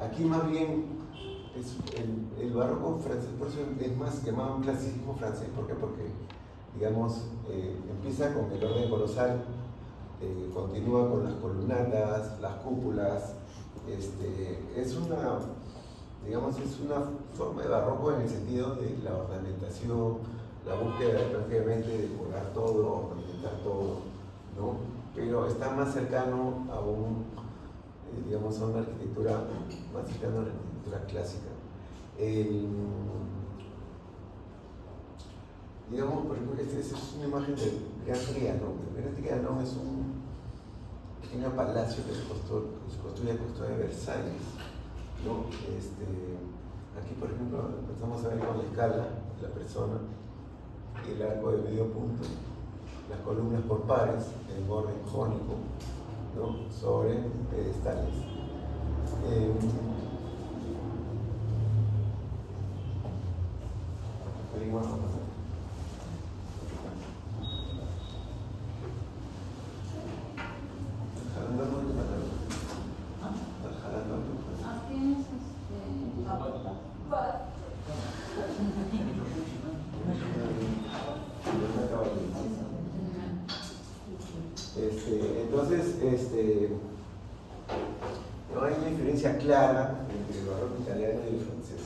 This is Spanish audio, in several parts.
Aquí más bien es el barroco francés, por eso es más llamado un clasicismo francés. ¿Por qué? Porque, digamos, empieza con el orden colosal, continúa con las columnatas, las cúpulas. Es una, digamos, es una forma de barroco en el sentido de la ornamentación, la búsqueda prácticamente de colgar todo, ornamentar todo, ¿no? Pero está más cercano a digamos, a una arquitectura más cercana a la arquitectura clásica. Digamos, por ejemplo, esta es una imagen del Gran Trianon. El Gran Trianon es un pequeño palacio que se construye a costa de Versalles, ¿no? Aquí, por ejemplo, empezamos a ver con la escala de la persona, el arco de medio punto, las columnas por pares en orden jónico, ¿no? Sobre pedestales. Entonces, no hay una diferencia clara entre el barroco italiano y el francés,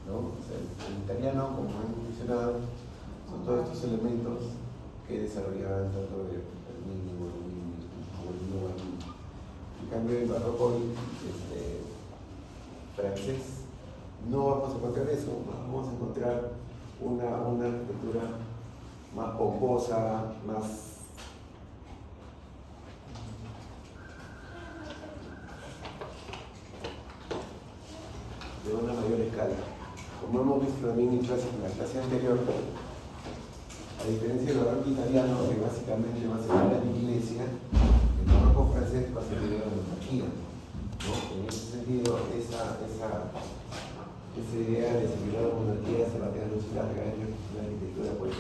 ¿no? O sea, el italiano, como han mencionado, son todos estos elementos que desarrollaban tanto el Bernini, Volini. En cambio, el barroco francés no vamos a encontrar eso, vamos a encontrar una arquitectura más pomposa, más de una mayor escala. Como hemos visto también en la clase anterior, a diferencia del barroco italiano, que básicamente va a ser la iglesia, el barroco francés va a ser la monarquía, ¿no? En ese sentido, esa idea de seguir la monarquía se va a quedar en su larga en una arquitectura pues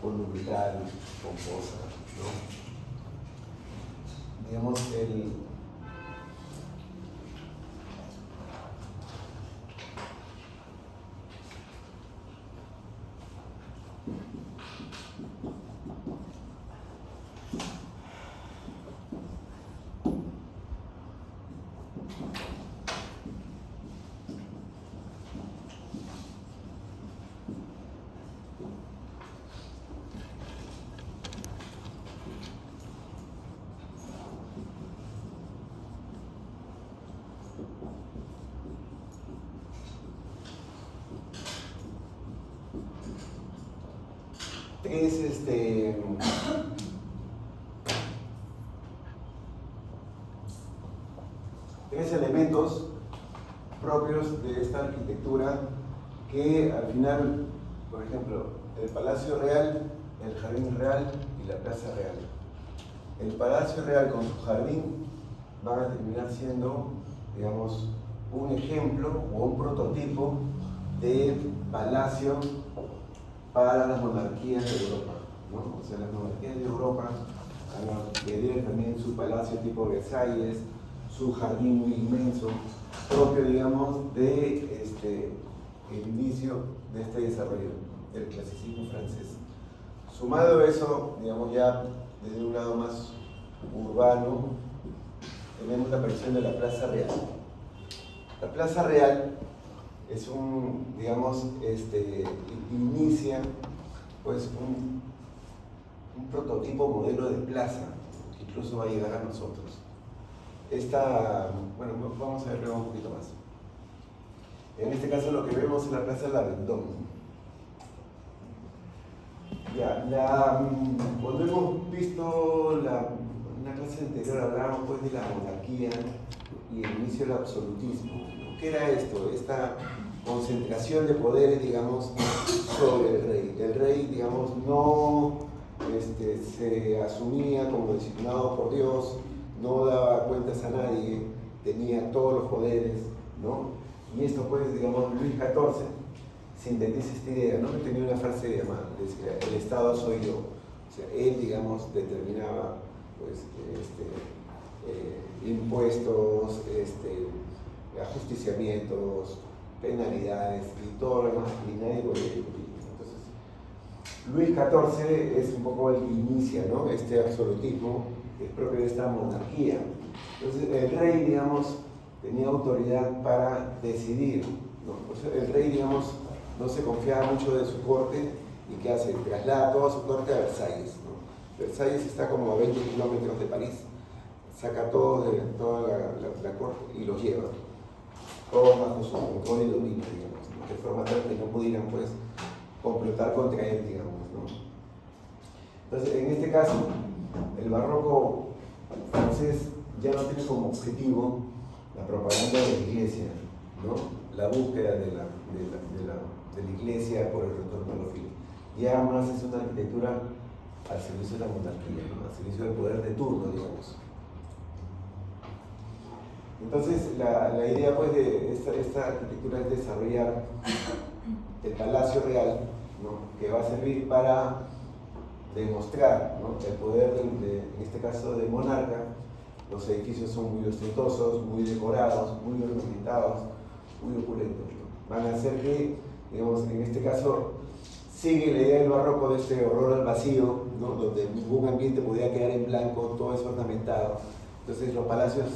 monumental, pomposa, ¿no? Digamos, tres elementos propios de esta arquitectura que al final, por ejemplo, el Palacio Real, el Jardín Real y la Plaza Real. El Palacio Real con su jardín van a terminar siendo, digamos, un ejemplo o un prototipo de palacio para las monarquías de Europa, ¿no? O sea, las monarquías de Europa van a pedir también su palacio tipo Versalles, su jardín muy inmenso, propio, digamos, de el inicio de este desarrollo del clasicismo francés. Sumado a eso, digamos, ya desde un lado más urbano, tenemos la aparición de la Plaza Real. La Plaza Real es digamos, inicia pues un prototipo modelo de plaza que incluso va a llegar a nosotros. Bueno, vamos a ver luego un poquito más. En este caso lo que vemos es la Plaza de la Vendôme. Cuando hemos visto una clase anterior hablábamos pues de la monarquía y el inicio del absolutismo. ¿Qué era esto? Esta concentración de poderes, digamos, sobre el rey. El rey, digamos, no se asumía como designado por Dios, no daba cuentas a nadie, tenía todos los poderes, ¿no? Y esto pues, digamos, Luis XIV sintetiza esta idea, ¿no? Tenía una frase llamada, decía, el Estado soy yo. O sea, él, digamos, determinaba pues, impuestos, ajusticiamientos, penalidades y todo lo demás, y nadie puede discutir. Luis XIV es un poco el que inicia, ¿no?, este absolutismo que es propio de esta monarquía. Entonces el rey, digamos, tenía autoridad para decidir, ¿no? Entonces, el rey, digamos, no se confiaba mucho de su corte y ¿qué hace? Traslada toda su corte a Versalles, ¿no? Versalles está como a 20 kilómetros de París. Saca todo de toda la corte y los lleva, todos bajo su control y dominio, digamos, ¿no?, de forma tal que no pudieran, pues, complotar contra él, digamos, ¿no? Entonces, en este caso, el barroco francés ya no tiene como objetivo la propaganda de la iglesia, ¿no?, la búsqueda de la iglesia por el retorno a los fieles. Ya más es una arquitectura al servicio de la monarquía, ¿no?, al servicio del poder de turno, digamos. Entonces, la idea, pues, de esta arquitectura es desarrollar el Palacio Real, ¿no?, que va a servir para demostrar, ¿no?, el poder, en este caso, del monarca. Los edificios son muy ostentosos, muy decorados, muy ornamentados, muy opulentos, ¿no? Van a hacer que, digamos, en este caso, sigue la idea del barroco de este horror al vacío, ¿no?, donde ningún ambiente podía quedar en blanco, todo es ornamentado. Entonces, los palacios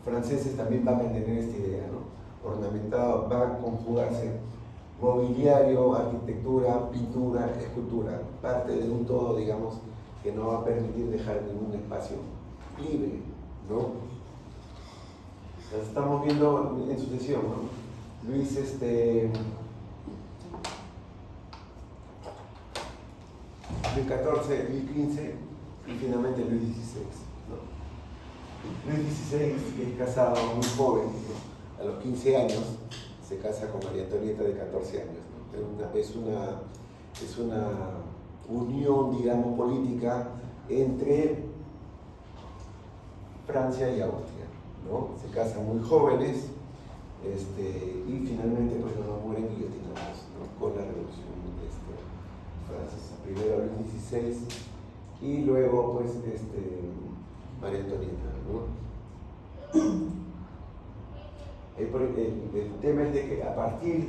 franceses también van a tener esta idea, ¿no? Ornamentado, va a conjugarse mobiliario, arquitectura, pintura, escultura, parte de un todo, digamos, que no va a permitir dejar ningún espacio libre, ¿no? Las estamos viendo en sucesión, ¿no? Luis XIV, Luis XV y finalmente Luis XVI, ¿no? Luis XVI, que es casado muy joven, ¿no?, a los 15 años, se casa con María Antonieta de 14 años, ¿no? Es una unión, digamos, política entre Francia y Austria, ¿no? Se casan muy jóvenes, y finalmente, pues, los dos mueren guillotinados, ¿no?, con la Revolución Francesa. Primero Luis XVI y luego, pues, María Antonieta, ¿no? El tema es de que a partir,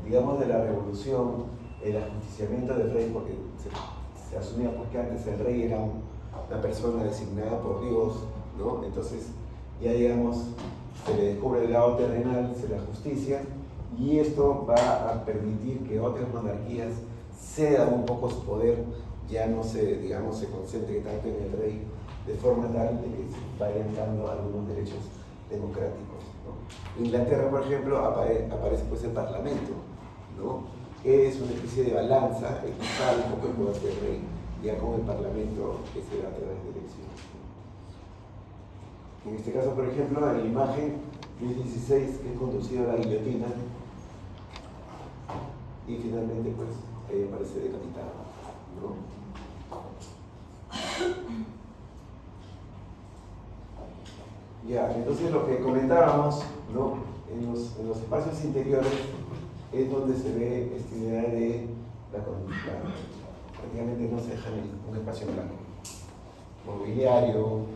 digamos, de la revolución, el ajusticiamiento del rey, porque se asumía, pues, que antes el rey era una persona designada por Dios, ¿no? Entonces ya, digamos, se le descubre el lado terrenal, se le justicia, y esto va a permitir que otras monarquías cedan un poco su poder, ya no se, digamos, se concentre tanto en el rey, de forma tal de que se vayan dando algunos derechos democráticos, ¿no? Inglaterra, por ejemplo, aparece, pues, el Parlamento, ¿no?, que es una especie de balanza, equipara un poco el poder del rey, ya con el Parlamento que se da a través de elecciones. En este caso, por ejemplo, en la imagen, Luis XVI, que es conducido a la guillotina, y finalmente, pues, aparece decapitado, ¿no? Ya, entonces lo que comentábamos, ¿no?, en los espacios interiores es donde se ve esta idea de la conducta. Prácticamente no se deja un espacio blanco. Mobiliario,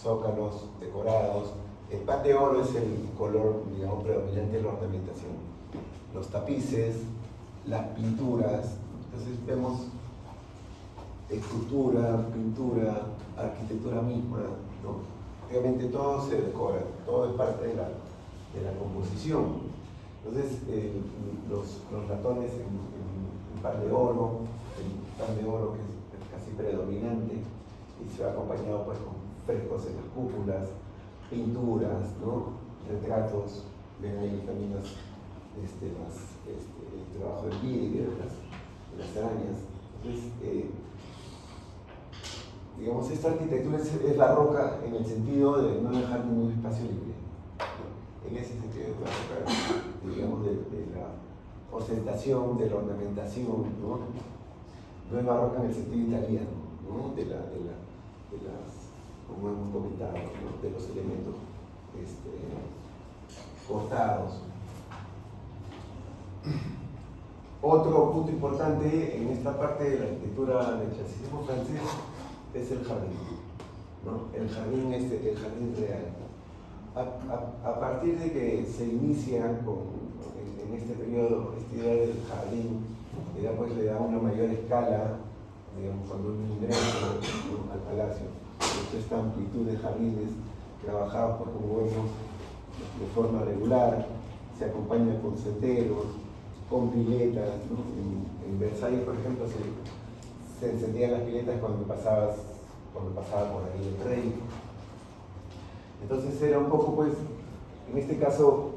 zócalos decorados. El pan de oro es el color, digamos, predominante de la ornamentación. Los tapices, las pinturas. Entonces vemos escultura, pintura, arquitectura misma, ¿no? Obviamente todo se decora, todo es parte de la composición. Entonces, los ratones en pan de oro, el pan de oro que es casi predominante, y se va acompañado, pues, con frescos en las cúpulas, pinturas, ¿no?, retratos. Ven ahí también el trabajo del vidrio, de las arañas. Entonces, digamos, esta arquitectura es barroca en el sentido de no dejar ningún espacio libre, ¿no? En ese sentido es barroca, digamos, de la ostentación, de la ornamentación, ¿no? No es barroca en el sentido italiano, ¿no?, de las, como hemos comentado, ¿no?, de los elementos cortados. Otro punto importante en esta parte de la arquitectura del clasicismo francés es el jardín, ¿no? El jardín real. A partir de que se inicia en este periodo, esta idea del jardín, pues le da una mayor escala, digamos, cuando uno ingresa, ¿no?, al palacio. Entonces, esta amplitud de jardines trabajados, por, como vemos, de forma regular, se acompaña con senderos, con piletas, ¿no? En Versalles, por ejemplo, se encendían las piletas cuando pasaba por ahí el rey. Entonces era un poco, pues, en este caso,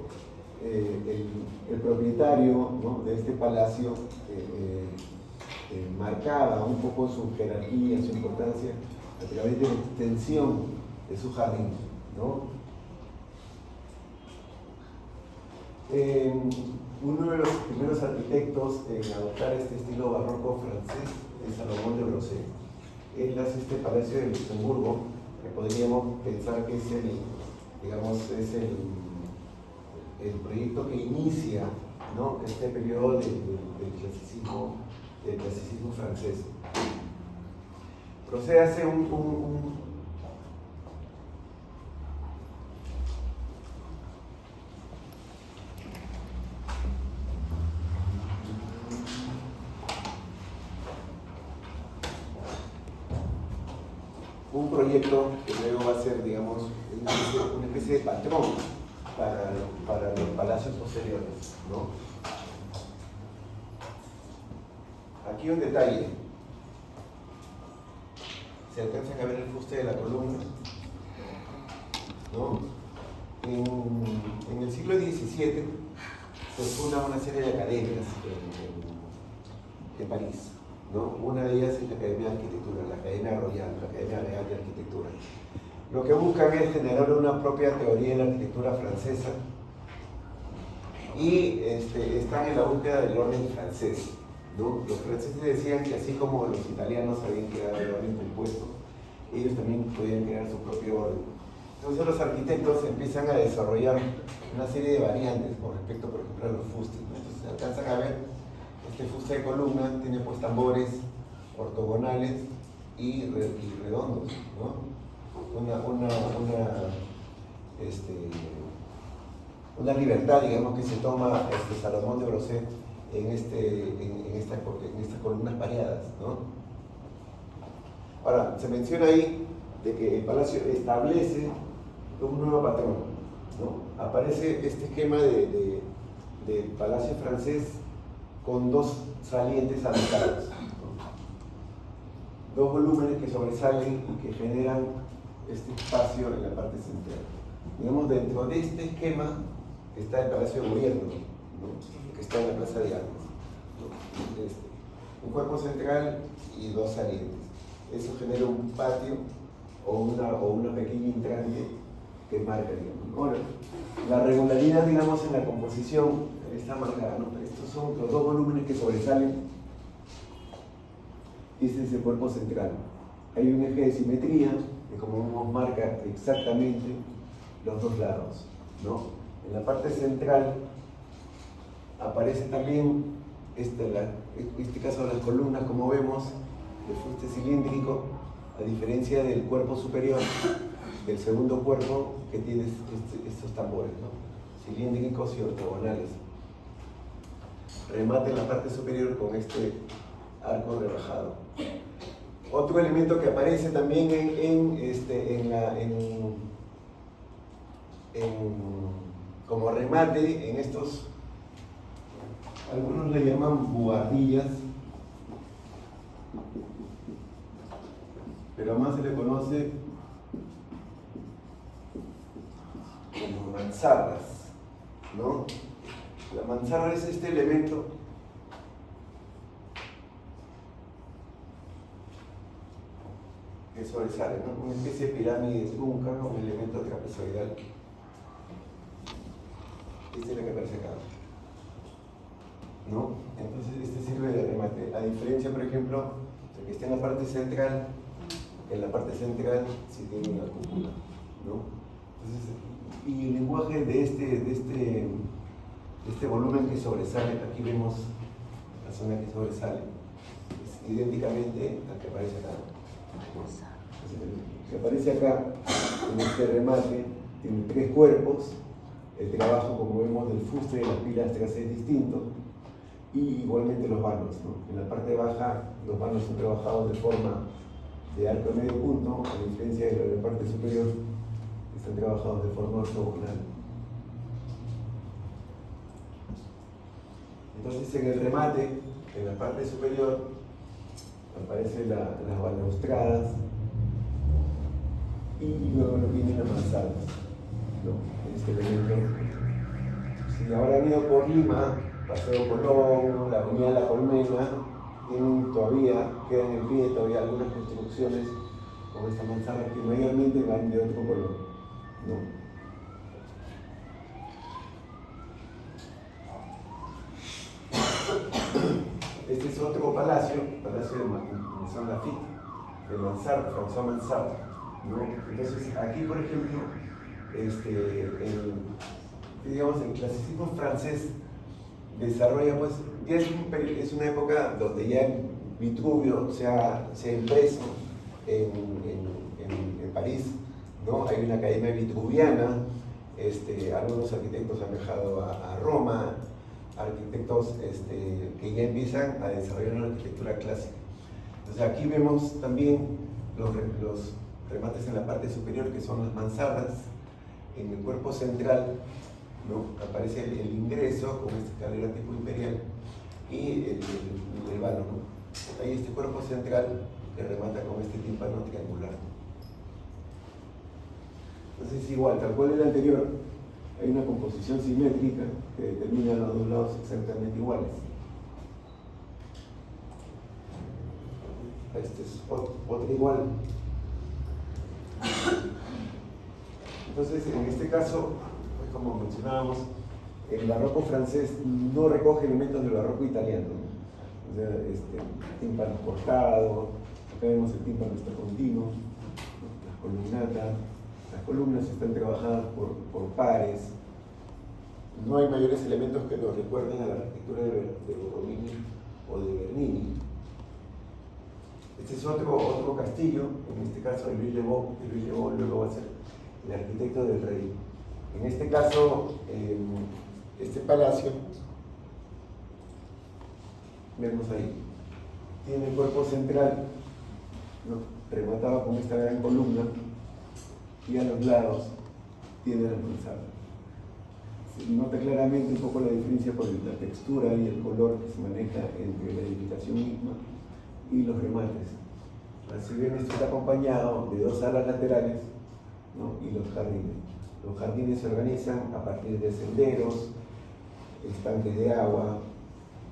el propietario, ¿no?, de este palacio marcaba un poco su jerarquía, su importancia a través de la extensión de su jardín, ¿no? Uno de los primeros arquitectos en adoptar este estilo barroco francés es Salomón de Brossé. Él hace este palacio de Luxemburgo, que podríamos pensar que es el proyecto que inicia, ¿no?, este periodo del clasicismo francés. Brossé hace un proyecto que luego va a ser, digamos, una especie de patrón para los palacios posteriores, ¿no? Aquí un detalle. Se alcanzan a ver el fuste de la columna, ¿no? En el siglo XVII se funda una serie de academias en París, ¿no? Una de ellas es la Academia de Arquitectura, la Academia Royal, la Academia Real de Arquitectura. Lo que buscan es generar una propia teoría de la arquitectura francesa y están en la búsqueda del orden francés, ¿no? Los franceses decían que así como los italianos habían creado el orden compuesto, ellos también podían crear su propio orden. Entonces los arquitectos empiezan a desarrollar una serie de variantes con respecto, por ejemplo, a los fustes, ¿no? Entonces se alcanzan a ver, este fuste de columna tiene pues tambores ortogonales y redondos, ¿no? Una libertad, digamos, que se toma Salomón de Brossé en estas columnas pareadas, ¿no? Ahora, se menciona ahí de que el palacio establece un nuevo patrón, ¿no? Aparece este esquema de palacio francés con dos salientes anotados, ¿no? Dos volúmenes que sobresalen y que generan este espacio en la parte central. Digamos, dentro de este esquema está el Palacio de Gobierno, ¿no?, que está en la Plaza de Armas, ¿no? Un cuerpo central y dos salientes. Eso genera un patio o una pequeña entrante que marca, digamos. Ahora, la regularidad, digamos, en la composición está marcada, ¿no? Estos son los dos volúmenes que sobresalen. Este es el cuerpo central. Hay un eje de simetría que, como vemos, marca exactamente los dos lados, ¿no? En la parte central aparece también este caso de las columnas, como vemos, de fuste cilíndrico, a diferencia del cuerpo superior, del segundo cuerpo que tiene estos tambores, ¿no?, cilíndricos y ortogonales. Remate en la parte superior con este arco rebajado. Otro elemento que aparece también como remate en estos, algunos le llaman buhardillas, pero más se le conoce como mansardas, ¿no? La mansarda es este elemento que sobresale, ¿no? Una especie de pirámide trunca o un elemento trapezoidal. Esta es la que aparece acá, ¿no? Entonces este sirve de remate, a diferencia, por ejemplo, de que está en la parte central, que en la parte central sí tiene una cúpula, ¿no? Entonces, y el lenguaje de este volumen que sobresale, aquí vemos la zona que sobresale, es idénticamente al que aparece acá. Que aparece acá en este remate tiene 3 cuerpos. El trabajo, como vemos, del fuste de las pilastras es distinto, y igualmente los vanos, ¿no? En la parte baja los vanos son trabajados de forma de arco de medio punto, a diferencia de la parte superior, que están trabajados de forma ortogonal. Entonces, en el remate, en la parte superior, aparecen las balaustradas y luego vienen las mansardas, ¿no? Este elemento. Si ahora han ido por Lima, Paseo Colón, la Avenida La Colmena, todavía quedan en pie todavía algunas construcciones con esta mansarda que mayormente van de otro color, ¿no? Este es otro palacio de Maison Lafitte, de Mansart, François Mansart, ¿no? Entonces, aquí, por ejemplo, digamos, el clasicismo francés desarrolla, pues, ya es una época donde ya Vitruvio se ha impreso en París, ¿no? Hay una academia vitruviana, algunos arquitectos han viajado a Roma, arquitectos que ya empiezan a desarrollar una arquitectura clásica. Entonces aquí vemos también los remates en la parte superior, que son las mansardas. En el cuerpo central, ¿no? Aparece el ingreso con esta escalera tipo imperial y el vano, ¿no? Hay este cuerpo central que remata con este tímpano triangular. Entonces, igual, tal cual el anterior, hay una composición simétrica que determina los dos lados exactamente iguales. Este es otro igual. Entonces, en este caso, pues como mencionábamos, el barroco francés no recoge elementos del barroco italiano, ¿no? O sea, tímpano cortado, acá vemos el tímpano está continuo, ¿no? Las columnatas, las columnas están trabajadas por pares. No hay mayores elementos que nos recuerden a la arquitectura de Borromini o de Bernini. Este es otro castillo, en este caso de Louis Le Bon. Louis Le Bon luego va a ser el arquitecto del rey. En este caso, este palacio, vemos ahí, tiene el cuerpo central, ¿no? Rematado con esta gran columna, y a los lados tiene la mansarda. Se nota claramente un poco la diferencia por la textura y el color que se maneja entre la edificación misma y los remates. Si bien esto está acompañado de 2 salas laterales, ¿no? Y los jardines. Los jardines se organizan a partir de senderos, estanques de agua,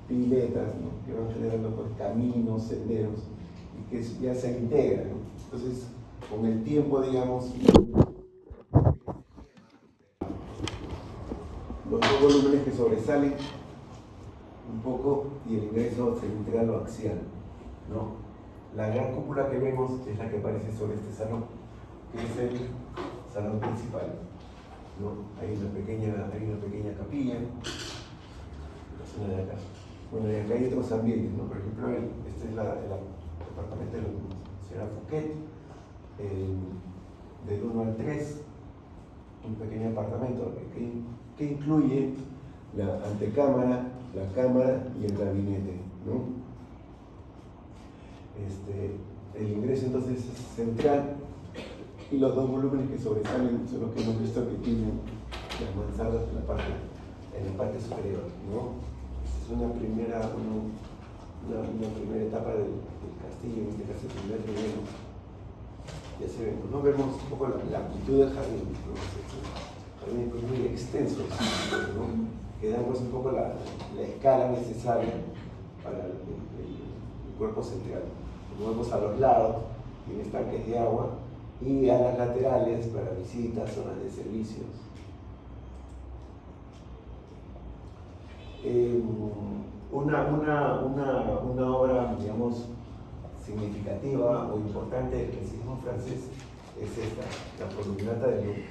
piletas, ¿no? Que van generando pues, caminos, senderos, y que ya se integran, ¿no? Entonces, con el tiempo, digamos, los 2 volúmenes que sobresalen un poco y el ingreso se integra lo axial, ¿no? La gran cúpula que vemos es la que aparece sobre este salón, que es el salón principal, ¿no? Hay una pequeña capilla, la zona de acá. Bueno, y acá hay otros ambientes, ¿no? Por ejemplo, este es el departamento de la señora Fouquet, del 1 al 3, un pequeño apartamento que incluye la antecámara, la cámara y el gabinete, ¿no? El ingreso entonces es central y los 2 volúmenes que sobresalen son los que hemos visto que tienen las mansardas en la parte superior, ¿no? Esta es una primera etapa del castillo, en este caso el primer nivel. Ya se ven, ¿no? Vemos un poco la amplitud del jardín, ¿no? Jardín pues muy extenso, ¿no? Que da pues un poco la escala necesaria para el cuerpo central. Como vemos a los lados, tiene estanques de agua y a las laterales para visitas, zonas de servicios. Una obra, digamos, significativa o importante del clasicismo francés es esta, la columnata de Louvre,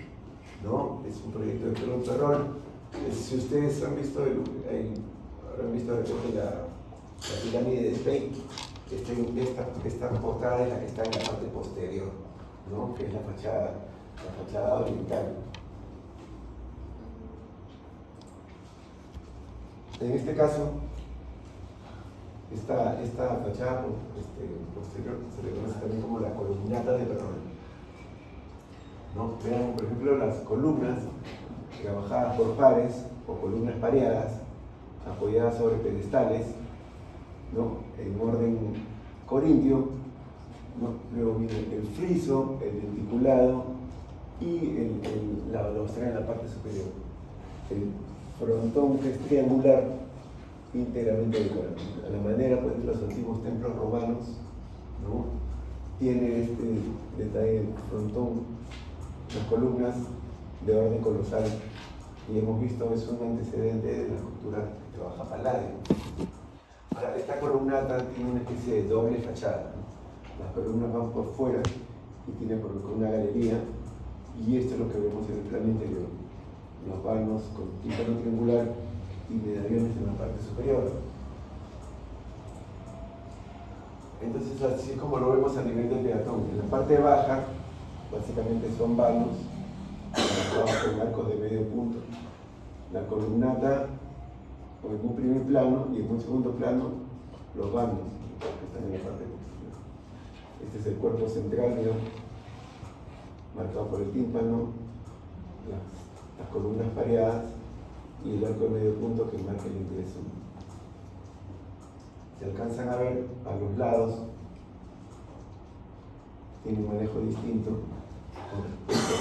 ¿no? Es un proyecto de Claude Perron. Si ustedes han visto, habrán visto la pirámide de Spey. Esta portada es la que está en la parte posterior, ¿no? Que es la fachada oriental. En este caso, esta fachada posterior se le conoce también como la columnata de Perrone, ¿no? Vean, por ejemplo, las columnas trabajadas por pares o columnas pareadas, apoyadas sobre pedestales, ¿no? En orden corintio, ¿no? Luego viene el friso, el denticulado y la balaustrada en la parte superior. El frontón, que es triangular, íntegramente decorado. A la manera pues, de los antiguos templos romanos, ¿no? Tiene este detalle del frontón, las columnas de orden colosal, y hemos visto es un antecedente de la cultura que trabaja Palladio. Ahora, esta columnata tiene una especie de doble fachada, ¿no? Las columnas van por fuera y tiene por una galería, y esto es lo que vemos en el plano interior. Los vanos con tímpano triangular y medallones en la parte superior. Entonces, así como lo vemos a nivel del peatón, en la parte baja, básicamente son vanos, con arcos de medio punto. La columnata, en un primer plano, y en un segundo plano, los vanos, que están en la parte posterior. Este es el cuerpo central, digamos, marcado por el tímpano, las columnas pareadas y el arco de medio punto que marca el ingreso. Se alcanzan a ver a los lados, tiene un manejo distinto con respecto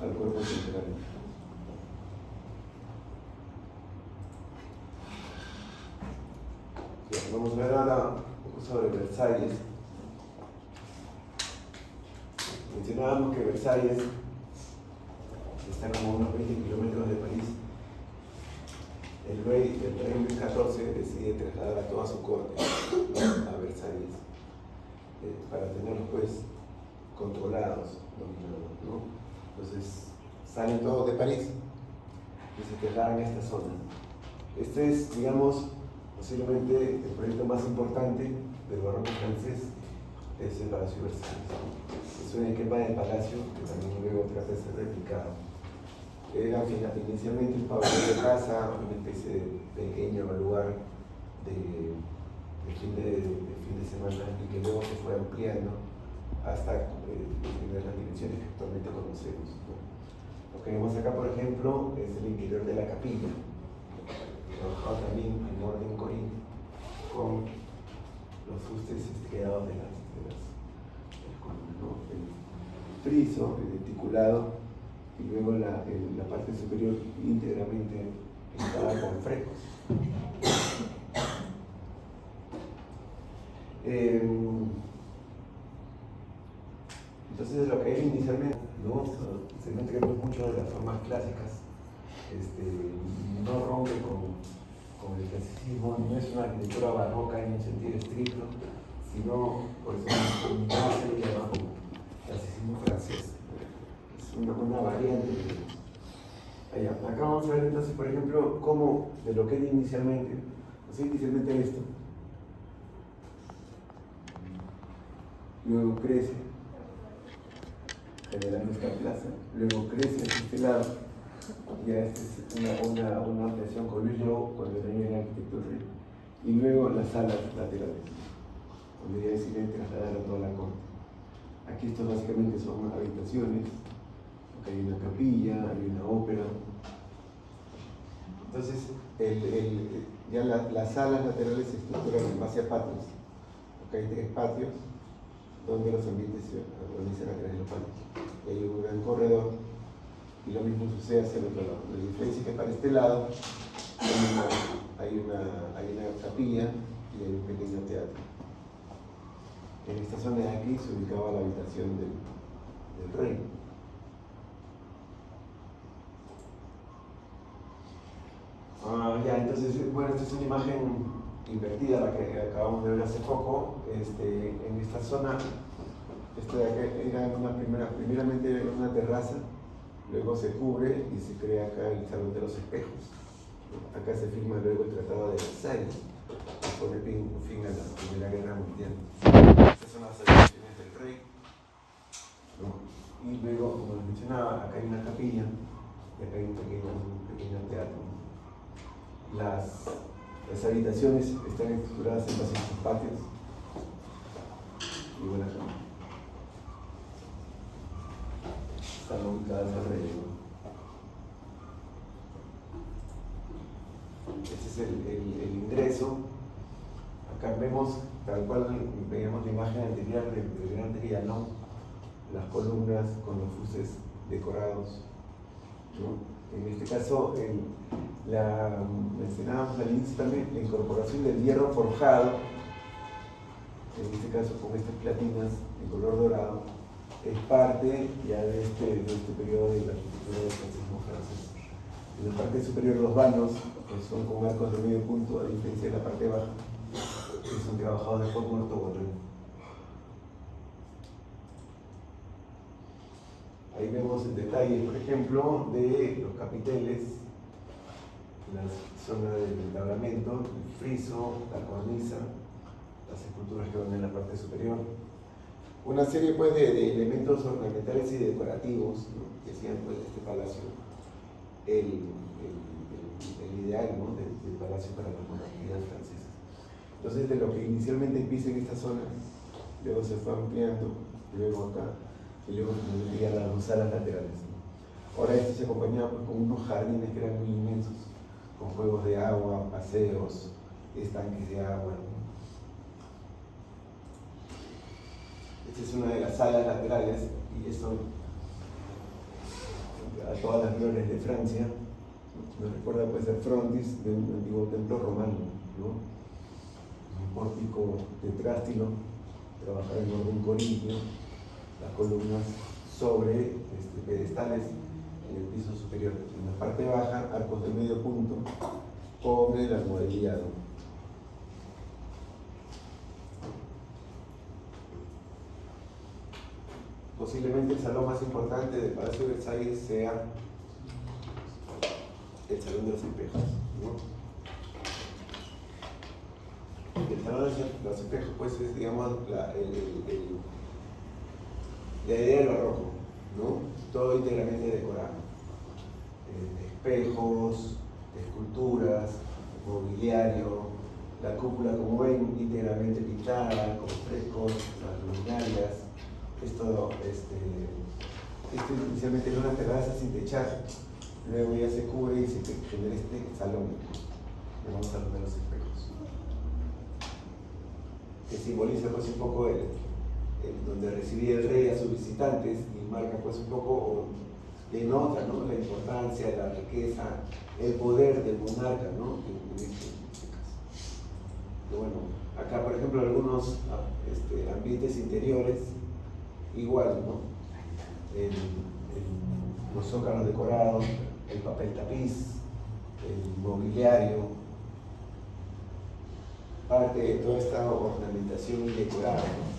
al cuerpo central. Bien, vamos a ver ahora un poco sobre Versalles. Mencionábamos que Versalles está como a unos 20 kilómetros de París. El rey Luis XIV decide trasladar a toda su corte a Versalles para tenerlos pues controlados, dominados, ¿no? Entonces salen todos de París y se trasladan a esta zona. Este es, digamos, posiblemente el proyecto más importante del barroco francés, es el Palacio de Versalles. Es un esquema del palacio que también luego trata de ser replicado. Era inicialmente un pabellón de casa, una especie de pequeño lugar de fin de semana, y que luego se fue ampliando hasta tener las dimensiones que actualmente conocemos, ¿no? Lo que vemos acá, por ejemplo, es el interior de la capilla, trabajado también en orden corintio, con los fustes quedados de las columnas, ¿no? El friso, el denticulado, y luego la parte superior íntegramente pintada con frescos. Entonces, lo que hay inicialmente, ¿no? Se nota que mucho de las formas clásicas, no rompe con el clasicismo, no es una arquitectura barroca en un sentido estricto, sino por eso se le llama como clasicismo francés. Una variante. Allá. Acá vamos a ver entonces, por ejemplo, cómo de lo que era inicialmente, o sea, inicialmente esto, luego crece, generando esta plaza, luego crece hacia este lado, ya esta es una ampliación con Luis Jou cuando venía en arquitectura, y luego las salas laterales, donde ya decidieron trasladar a toda la corte. Aquí estos básicamente son habitaciones. Hay una capilla, hay una ópera. Entonces, ya las salas laterales se estructuran en base a patios. Porque hay 3 patios donde los ambientes se organizan a través de los patios. Y hay un gran corredor, y lo mismo sucede hacia el otro lado. La diferencia es que para este lado hay una capilla y hay un pequeño teatro. En esta zona de aquí se ubicaba la habitación del rey. Ya, entonces, bueno, esta es una imagen invertida, la que acabamos de ver hace poco. En esta zona, esto de acá era primeramente una terraza, luego se cubre y se crea acá el Salón de los Espejos. Acá se firma luego el Tratado de Versalles, que pone fin a la Primera Guerra Mundial. Estas son las habitaciones del rey, ¿no? Y luego, como les mencionaba, acá hay una capilla y acá hay un pequeño teatro. las habitaciones están estructuradas en pasillos patios. Y bueno, están ubicadas alrededor. Este es el ingreso. Acá vemos, tal cual veíamos la imagen anterior del Gran Trianon, las columnas con los fuses decorados, ¿no? En este caso, mencionábamos al inicio también la incorporación del hierro forjado, en este caso con estas platinas de color dorado, es parte ya de este periodo de la arquitectura del clasicismo francés. En la parte superior los vanos, que son con arcos de medio punto, a diferencia de la parte baja, que son trabajados de forma ortogonal. Ahí vemos el detalle, por ejemplo, de los capiteles, la zona del entablamento, el friso, la cornisa, las esculturas que van en la parte superior. Una serie pues, de elementos ornamentales y decorativos, ¿no?, que hacían pues, este palacio el ideal, ¿no?, del palacio para las monarquías francesas. Entonces, de lo que inicialmente empieza en esta zona, luego se fue ampliando, luego acá, y luego finalmente a las dos salas laterales, ¿no? Ahora esto se acompañaba pues, con unos jardines que eran muy inmensos, con juegos de agua, paseos, estanques de agua, ¿no? Esta es una de las salas laterales, y esto a todas las glorias de Francia nos recuerda pues el frontis de un antiguo templo romano, ¿no? Un pórtico tetrástilo, trabajado en orden corintio, las columnas sobre pedestales en el piso superior. En la parte baja, arcos de medio punto, con el almohadillado. Posiblemente el salón más importante del Palacio de Versalles sea el Salón de los Espejos, ¿no? El Salón de los Espejos, pues, es, digamos, la idea del barroco, ¿no? Todo íntegramente decorado. Espejos, esculturas, mobiliario, la cúpula, como ven, íntegramente pintada, con frescos, las luminarias. Esto inicialmente era una terraza sin techar, luego ya se cubre y se genera este salón, llamamos Salón de los Espejos, que simboliza pues un poco donde recibía el rey a sus visitantes y marca pues un poco, o denota, ¿no?, la importancia, la riqueza, el poder del monarca, ¿no?, en este caso. Pero bueno, acá por ejemplo algunos ambientes interiores, igual, ¿no? Los zócalos decorados, el papel tapiz, el mobiliario, parte de toda esta ornamentación decorada, ¿no?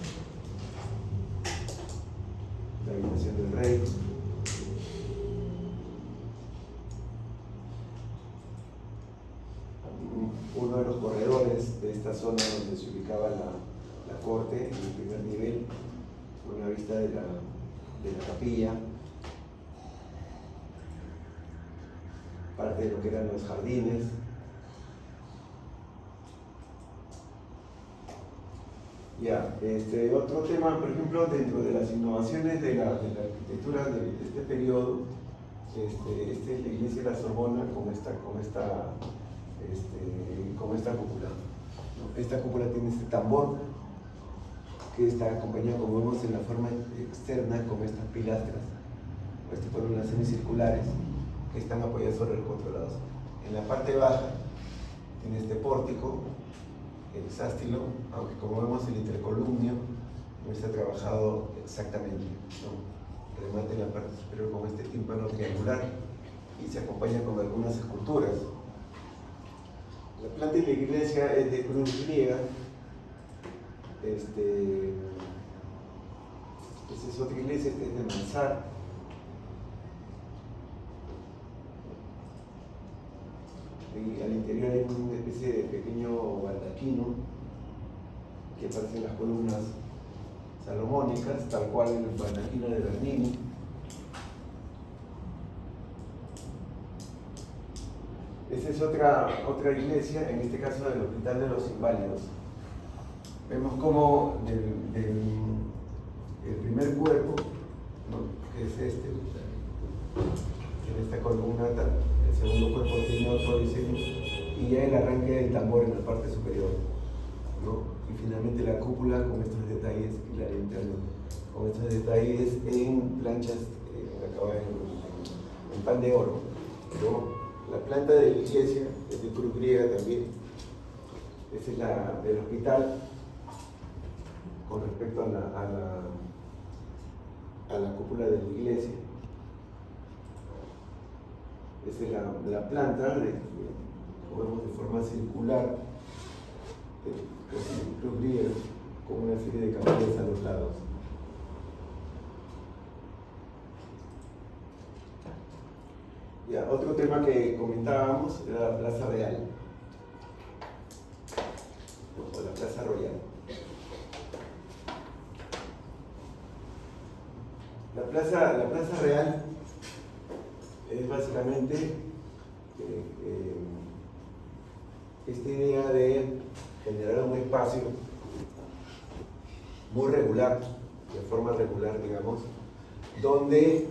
La habitación del rey. Uno de los corredores de esta zona donde se ubicaba la corte, en el primer nivel, una vista de la capilla, parte de lo que eran los jardines. Ya, otro tema, por ejemplo, dentro de las innovaciones de la arquitectura de este periodo, esta es la iglesia de la Sorbona con esta cúpula, ¿no? Esta cúpula tiene este tambor que está acompañado, como vemos en la forma externa, con estas pilastras, o columnas semicirculares que están apoyadas sobre los cuatro lados. En la parte baja tiene este pórtico, el sástilo, aunque como vemos el intercolumnio no está trabajado exactamente, ¿no? Remate en la parte superior con este tímpano triangular y se acompaña con algunas esculturas. La planta de la iglesia es de cruz griega. Esta es otra iglesia, esta es de Mansart. Y al interior hay una especie de pequeño baldaquino que aparece en las columnas salomónicas, tal cual en el baldaquino de Bernini. Esta Esta es otra iglesia, en este caso del Hospital de los Inválidos. Vemos como el primer cuerpo, ¿no?, que es este, en esta columna, el segundo cuerpo tiene otro diseño, y ya el arranque del tambor en la parte superior, ¿no? Y finalmente la cúpula con estos detalles y la linterna con estos detalles en planchas acabadas en pan de oro, ¿no? La planta de la iglesia es de cruz griega también. Esa es la del hospital con respecto a la cúpula de la iglesia. Esa es la planta, como vemos, de forma circular, casi cruz griega, con una serie de capillas a los lados. Ya, otro tema que comentábamos era la Plaza Real, o la Plaza Royal. La Plaza Real es básicamente esta idea de generar un espacio muy regular, de forma regular, digamos, donde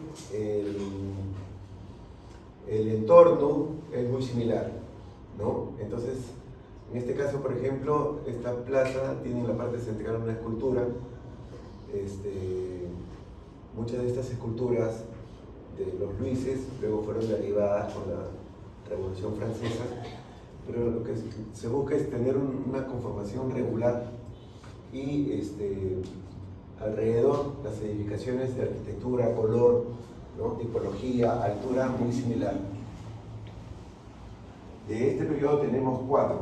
el entorno es muy similar, ¿no? Entonces, en este caso, por ejemplo, esta plaza tiene en la parte central una escultura. Muchas de estas esculturas de los Luises luego fueron derivadas con la Revolución Francesa, pero lo que se busca es tener una conformación regular y alrededor las edificaciones de arquitectura, color, ¿no?, tipología, altura muy similar. De este periodo tenemos 4: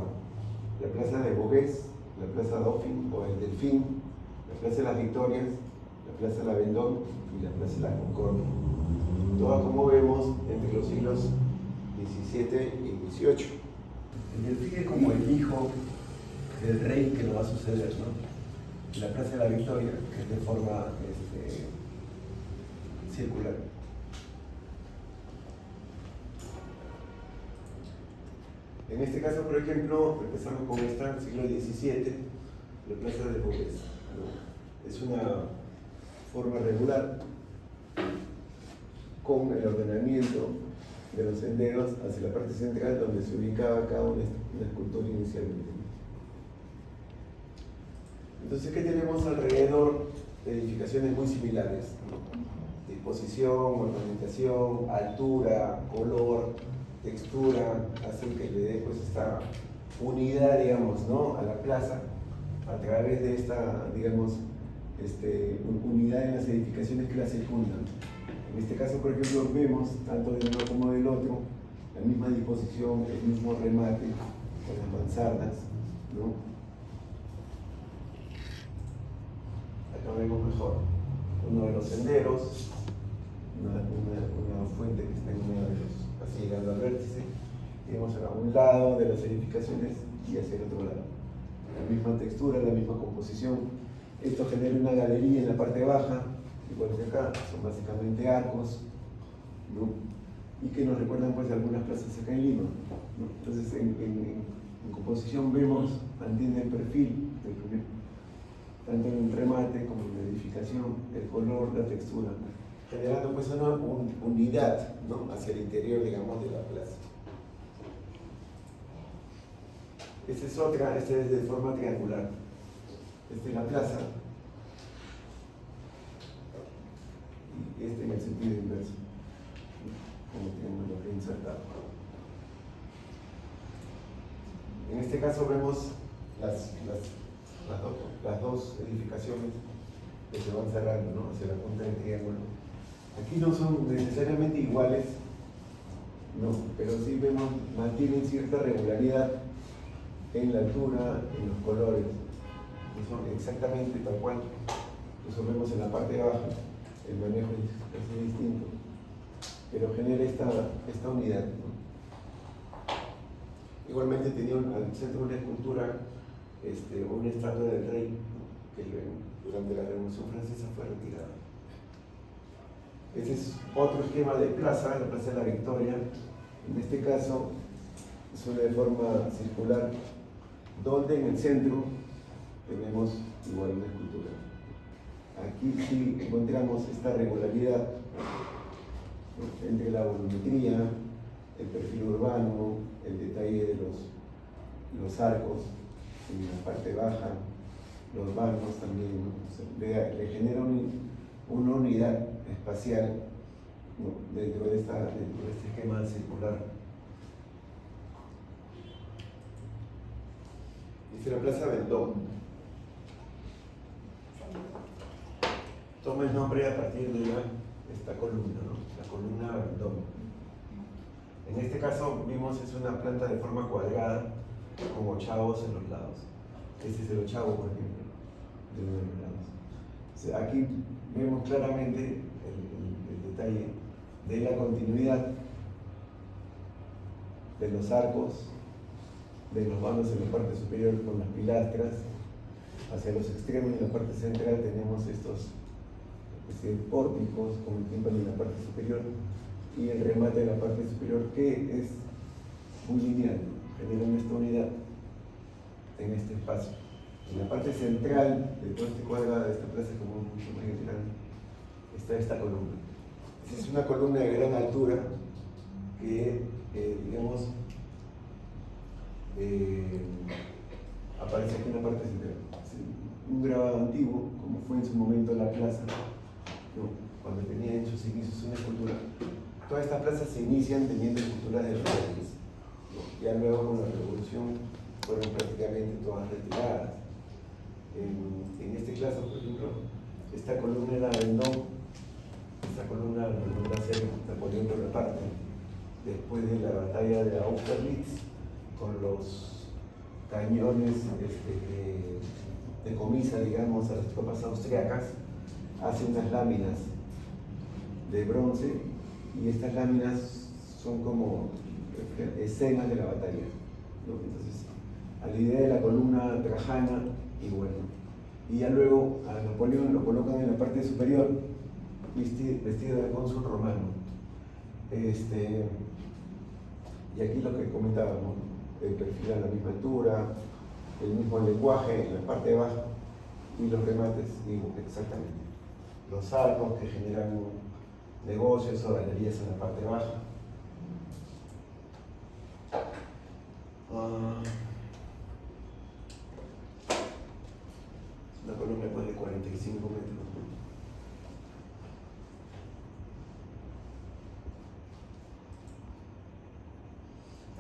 la Plaza de Beauvais, la Plaza Dauphine o el Delfín, la Plaza de las Victorias, la Plaza de la Vendôme y la Plaza de la Concordia. Todas, como vemos, entre los siglos XVII y XVIII. El Delfín es como el hijo del rey que lo va a suceder, ¿no? La Plaza de la Victoria, que es de forma circular. En este caso, por ejemplo, empezamos con esta, siglo XVII, la Plaza de Beauvais, ¿no? Es una forma regular con el ordenamiento de los senderos hacia la parte central donde se ubicaba cada una escultura inicialmente. Entonces, ¿qué tenemos alrededor? Edificaciones muy similares, ¿no? Disposición, ornamentación, altura, color, textura, hacen que le dé pues esta unidad, digamos, ¿no?, a la plaza a través de esta, digamos, unidad en las edificaciones que la circundan. En este caso, por ejemplo, vemos tanto de uno como del otro la misma disposición, el mismo remate con las mansardas, ¿no? Acá vemos mejor uno de los senderos, una fuente que está en uno de los, así llegando al vértice, y vemos a un lado de las edificaciones y hacia el otro lado. La misma textura, la misma composición. Esto genera una galería en la parte baja, igual que acá, son básicamente arcos, ¿no?, y que nos recuerdan pues algunas plazas acá en Lima, ¿no? Entonces en composición vemos, mantiene el perfil del primer, tanto en el remate como en la edificación, el color, la textura, generando pues una unidad, ¿no?, hacia el interior, digamos, de la plaza. Esta es otra, esta es de forma triangular. Esta es la plaza, y este en el sentido inverso, como tenemos lo insertado. En este caso vemos las dos edificaciones que se van cerrando, ¿no?, hacia la punta del triángulo. Aquí no son necesariamente iguales, no, pero sí vemos, mantienen cierta regularidad en la altura, en los colores, no son exactamente tal cual. Eso vemos en la parte de abajo, el manejo es distinto, pero genera esta unidad, ¿no? Igualmente tenía al centro una escultura, una estatua del rey, que durante la Revolución Francesa fue retirada. Este es otro esquema de plaza, la Plaza de la Victoria. En este caso, es una de forma circular, donde en el centro tenemos igual una escultura. Aquí sí encontramos esta regularidad, ¿no?, entre la volumetría, el perfil urbano, el detalle de los arcos en la parte baja, los bancos también, ¿no? O sea, le genera una unidad espacial, ¿no?, dentro de este esquema circular. Dice la Plaza Vendôme. Toma el nombre a partir de esta columna, ¿no?, la columna Vendôme. En este caso vimos es una planta de forma cuadrada con ochavos en los lados. Este es el ochavo, por ejemplo, de uno de los lados. O sea, aquí vemos claramente el detalle de la continuidad de los arcos, de los vanos en la parte superior con las pilastras. Hacia los extremos, en la parte central, tenemos estos pórticos con el tímpano en la parte superior y el remate de la parte superior, que es muy lineal, generando esta unidad en este espacio. En la parte central de todo este cuadrado, de esta plaza, como mucho más grande, está esta columna. Esta es una columna de gran altura que, digamos, aparece aquí en la parte central. Un grabado antiguo, como fue en su momento la plaza, ¿no?, cuando tenía en sus inicios una escultura. Todas estas plazas se inician teniendo esculturas de reyes, ¿no? Ya luego con la revolución fueron prácticamente todas retiradas. En este caso, por ejemplo, esta columna era Vendôme, esta columna va a ser Napoleón Bonaparte, después de la batalla de Austerlitz, con los cañones de comisa, digamos, a las tropas austriacas, hace unas láminas de bronce, y estas láminas son como escenas de la batalla, ¿no? Entonces, a la idea de la columna trajana, y bueno, y ya luego a Napoleón lo colocan en la parte superior, vestido de cónsul romano. Y aquí lo que comentábamos, el perfil a la misma altura, el mismo lenguaje en la parte baja, y los remates, digo, exactamente. Los arcos que generan negocios o galerías en la parte baja. Una columna pues de 45 metros.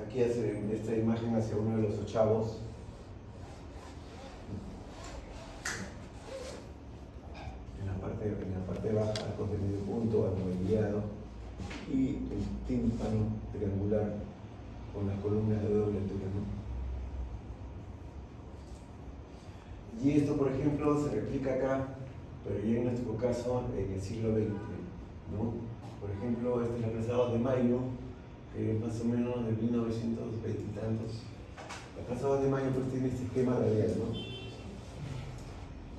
Aquí hace esta imagen hacia uno de los ochavos. En la parte baja, arcos de medio punto, amobiliado, y el tímpano triangular con las columnas de doble altura, ¿no? Y esto, por ejemplo, se replica acá, pero ya en nuestro caso en el siglo XX, ¿no? Por ejemplo, este es la Plaza 2 de Mayo, que es más o menos de 1920 y tantos. La Plaza 2 de Mayo pues tiene este esquema radial, ¿no?,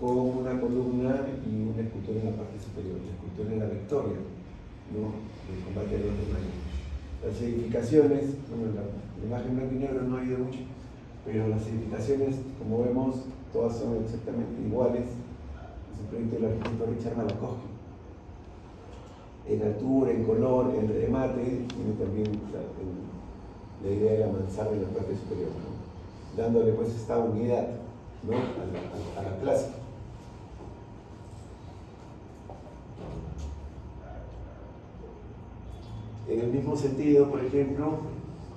con una columna y una escultura en la parte superior, la escultura en la victoria, ¿no?, del combate del 2 de Mayo. Las edificaciones, bueno, la imagen blanco y negro no ha ido mucho, pero las edificaciones, como vemos, todas son exactamente iguales. Es un proyecto del arquitecto Richard Malakowski. En altura, en color, en remate, tiene también la idea de la mansarda en la parte superior, ¿no?, dándole pues esta unidad, ¿no?, a la plaza. En el mismo sentido, por ejemplo,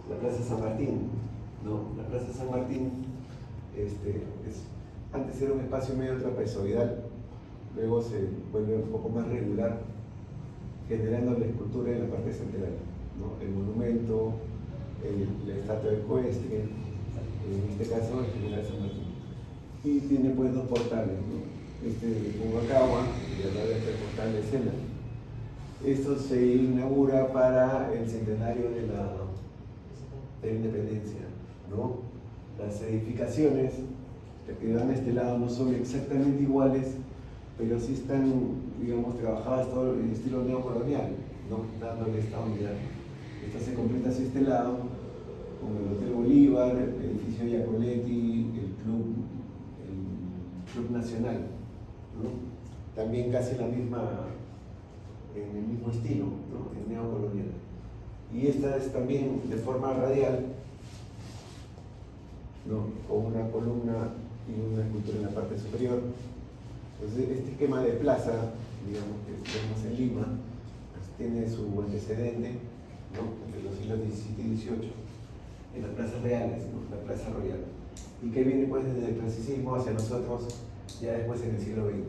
la Plaza San Martín, ¿no? La Plaza San Martín antes era un espacio medio trapezoidal, luego se vuelve un poco más regular, generando la escultura en la parte central, ¿no?, el monumento, la estatua ecuestre, en este caso el general San Martín. Y tiene pues dos portales, ¿no?, este de Pumacahua y al lado está el portal de Sena. Esto se inaugura para el centenario de la independencia, ¿no? Las edificaciones que dan a este lado no son exactamente iguales, pero sí están, digamos, trabajadas todo en estilo neocolonial, ¿no?, dándole esta unidad. Esto se completa hacia este lado como el Hotel Bolívar, el edificio Iaconetti, el Club Nacional, ¿no? También casi en el mismo estilo, ¿no? El neocolonial. Y esta es también de forma radial, ¿no? Con una columna y una escultura en la parte superior. Entonces, este esquema de plaza, digamos, que tenemos en Lima, pues tiene su antecedente, ¿no? Entre los siglos XVII y XVIII, en las plazas reales, ¿no? La plaza royal, y que viene pues desde el clasicismo hacia nosotros ya después en el siglo XX, ¿no?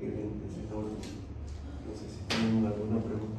Y bien, no sé si tienen alguna pregunta.